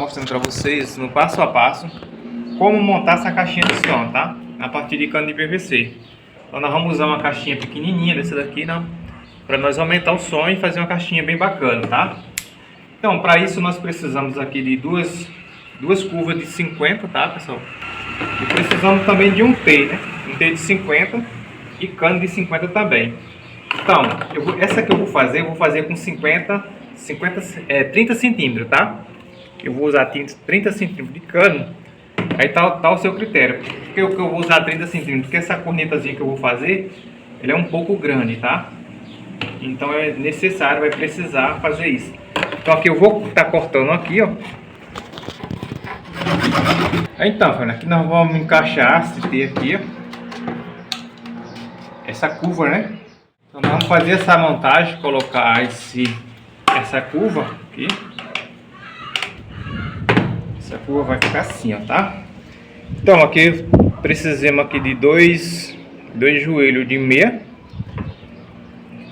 mostrando para vocês no passo a passo como montar essa caixinha de som, tá? A partir de cano de PVC. Então nós vamos usar uma caixinha pequenininha dessa daqui, né? Para nós aumentar o som e fazer uma caixinha bem bacana, tá? Então para isso nós precisamos aqui de duas curvas de 50, tá, pessoal? E precisamos também de um T, né? Um T de 50 e cano de 50 também. Então, essa que eu vou fazer com 30 centímetros, tá? Eu vou usar 30 centímetros de cano. Aí tá o seu critério. Por que eu vou usar 30 centímetros? Porque essa cornetazinha que eu vou fazer, ela é um pouco grande, tá? Então é necessário, vai precisar fazer isso. Então aqui eu vou estar cortando aqui, ó. Então, aqui nós vamos encaixar esse T aqui, ó. Essa curva, né? Então vamos fazer essa montagem, colocar essa curva aqui. Essa curva vai ficar assim, ó, tá? Então aqui precisamos aqui de dois joelhos de meia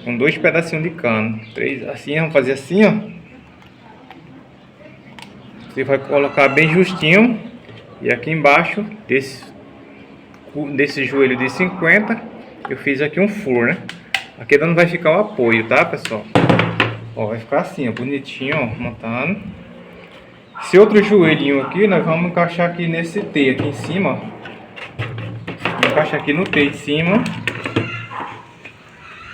com 2 pedacinhos de cano. 3 assim, vamos fazer assim, ó. Você vai colocar bem justinho. E aqui embaixo desse joelho de 50, eu fiz aqui um furo, né? Aqui não vai ficar o apoio, tá, pessoal? Ó, vai ficar assim, ó, bonitinho, ó, montando. Esse outro joelhinho aqui, nós vamos encaixar aqui nesse T aqui em cima, ó. Vamos encaixar aqui no T em cima.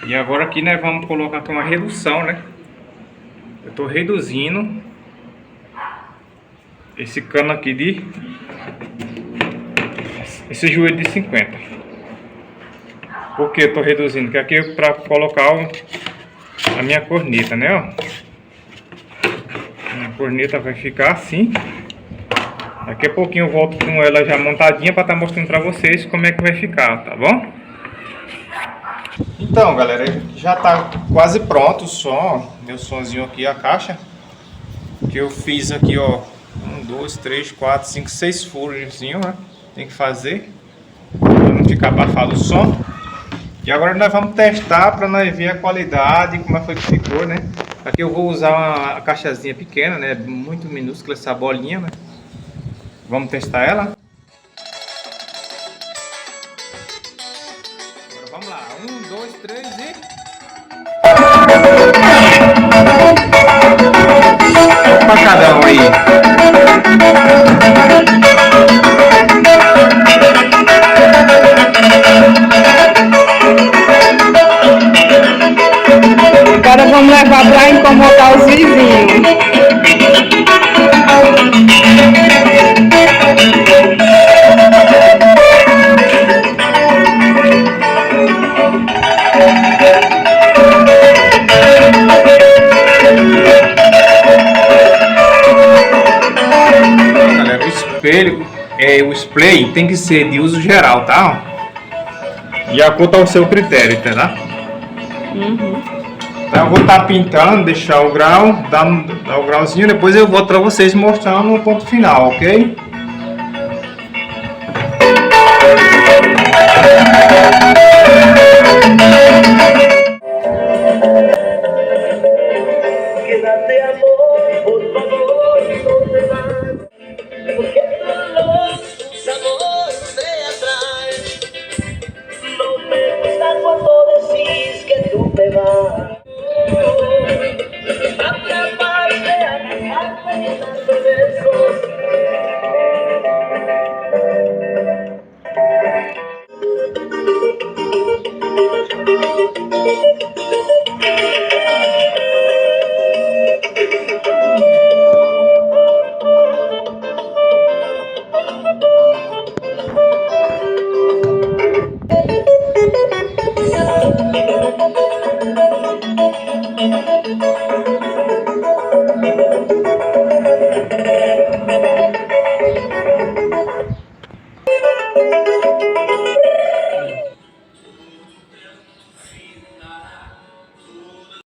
E agora aqui nós vamos colocar aqui uma redução, né? Eu tô reduzindo esse cano aqui esse joelho de 50. Por que eu tô reduzindo? Porque aqui é para colocar a minha corneta, né? Ó. Minha corneta vai ficar assim. Daqui a pouquinho eu volto com ela já montadinha para estar mostrando para vocês como é que vai ficar, tá bom? Então, galera, já tá quase pronto o som, meu sonzinho aqui, a caixa que eu fiz aqui, ó. 1, 2, 3, 4, 5, 6 furos, né? Tem que fazer para não ficar abafado o som. E agora nós vamos testar para nós ver a qualidade, como foi que ficou, né? Aqui eu vou usar uma caixazinha pequena, né? Muito minúscula essa bolinha, né? Vamos testar ela. Agora vamos lá. 1, 2, 3 e... Olha o pancadão aí. Agora vamos levar para incomodar os vizinhos. Galera, o spray tem que ser de uso geral, tá? De acordo ao seu critério, entendeu? Então eu vou estar pintando, deixar o grau, dar o grauzinho, depois eu volto para vocês mostrando o ponto final, ok?